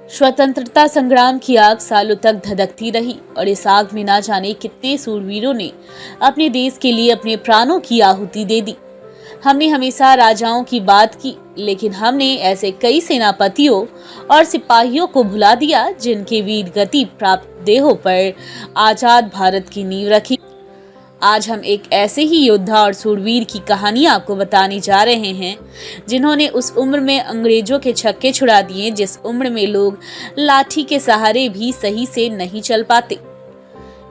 स्वतंत्रता संग्राम की आग सालों तक धधकती रही और इस आग में ना जाने कितने सूरवीरों ने अपने देश के लिए अपने प्राणों की आहुति दे दी। हमने हमेशा राजाओं की बात की, लेकिन हमने ऐसे कई सेनापतियों और सिपाहियों को भुला दिया जिनके वीर गति प्राप्त देहों पर आजाद भारत की नींव रखी। आज हम एक ऐसे ही योद्धा और सूरवीर की कहानी आपको बताने जा रहे हैं जिन्होंने उस उम्र में अंग्रेजों के छक्के छुड़ा दिए जिस उम्र में लोग लाठी के सहारे भी सही से नहीं चल पाते।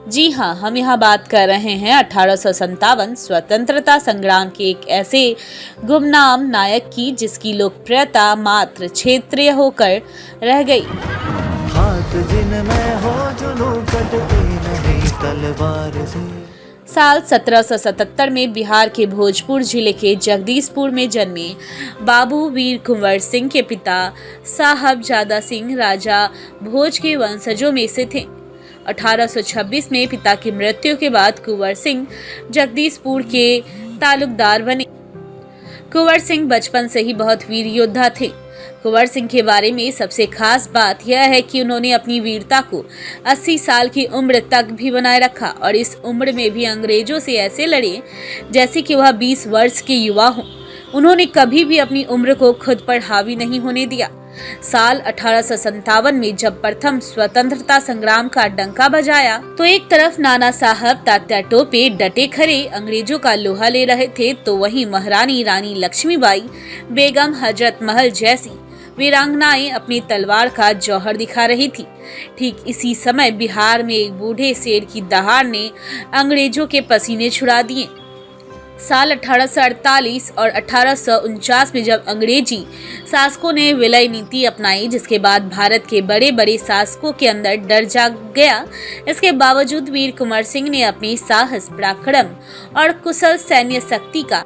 जी हाँ, हम यहाँ बात कर रहे हैं 1857 स्वतंत्रता संग्राम के एक ऐसे गुमनाम नायक की जिसकी लोकप्रियता मात्र क्षेत्रीय होकर रह गई। हाथ जिनमें हो जुनूं कटते नहीं तलवार से। साल 1777 में बिहार के भोजपुर जिले के जगदीशपुर में जन्मे बाबू वीर कुंवर सिंह के पिता साहबजादा सिंह राजा भोज के वंशजों में से थे। 1826 में पिता की मृत्यु के बाद कुंवर सिंह जगदीशपुर के तालुकदार बने। कुंवर सिंह बचपन से ही बहुत वीर योद्धा थे। कुंवर सिंह के बारे में सबसे खास बात यह है कि उन्होंने अपनी वीरता को 80 साल की उम्र तक भी बनाए रखा और इस उम्र में भी अंग्रेजों से ऐसे लड़े जैसे कि वह 20 वर्ष के युवा हों। उन्होंने कभी भी अपनी उम्र को खुद पर हावी नहीं होने दिया। साल 1857 में जब प्रथम स्वतंत्रता संग्राम का डंका बजाया तो एक तरफ नाना साहब तात्या टोपे डटे खड़े अंग्रेजों का लोहा ले रहे थे, तो वहीं महारानी रानी लक्ष्मीबाई बेगम हजरत महल जैसी वीरांगनाएं अपनी तलवार का जौहर दिखा रही थी। ठीक इसी समय बिहार में एक बूढ़े शेर की दहाड़ ने अंग्रेजों के पसीने छुड़ा दिए। साल 1848 और 1849 में जब अंग्रेजी शासकों ने विलय नीति अपनाई, जिसके बाद भारत के बड़े बड़े शासकों के अंदर डर जाग गया, इसके बावजूद वीर कुंवर सिंह ने अपनी साहस, पराक्रम और कुशल सैन्य शक्ति का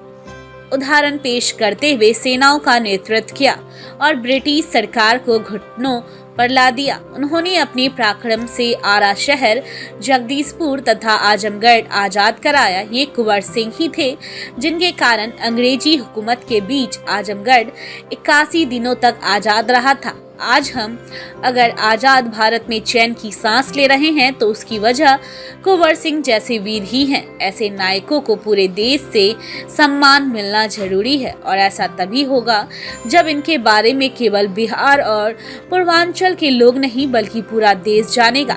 उदाहरण पेश करते हुए सेनाओं का नेतृत्व किया और ब्रिटिश सरकार को घुटनों पर ला दिया। उन्होंने अपने पराक्रम से आरा शहर, जगदीशपुर तथा आजमगढ़ आजाद कराया। ये कुंवर सिंह ही थे जिनके कारण अंग्रेजी हुकूमत के बीच आजमगढ़ 81 दिनों तक आजाद रहा था। आज हम अगर आजाद भारत में चैन की सांस ले रहे हैं तो उसकी वजह कुंवर सिंह जैसे वीर ही हैं। ऐसे नायकों को पूरे देश से सम्मान मिलना जरूरी है और ऐसा तभी होगा जब इनके बारे में केवल बिहार और पूर्वांचल के लोग नहीं बल्कि पूरा देश जानेगा।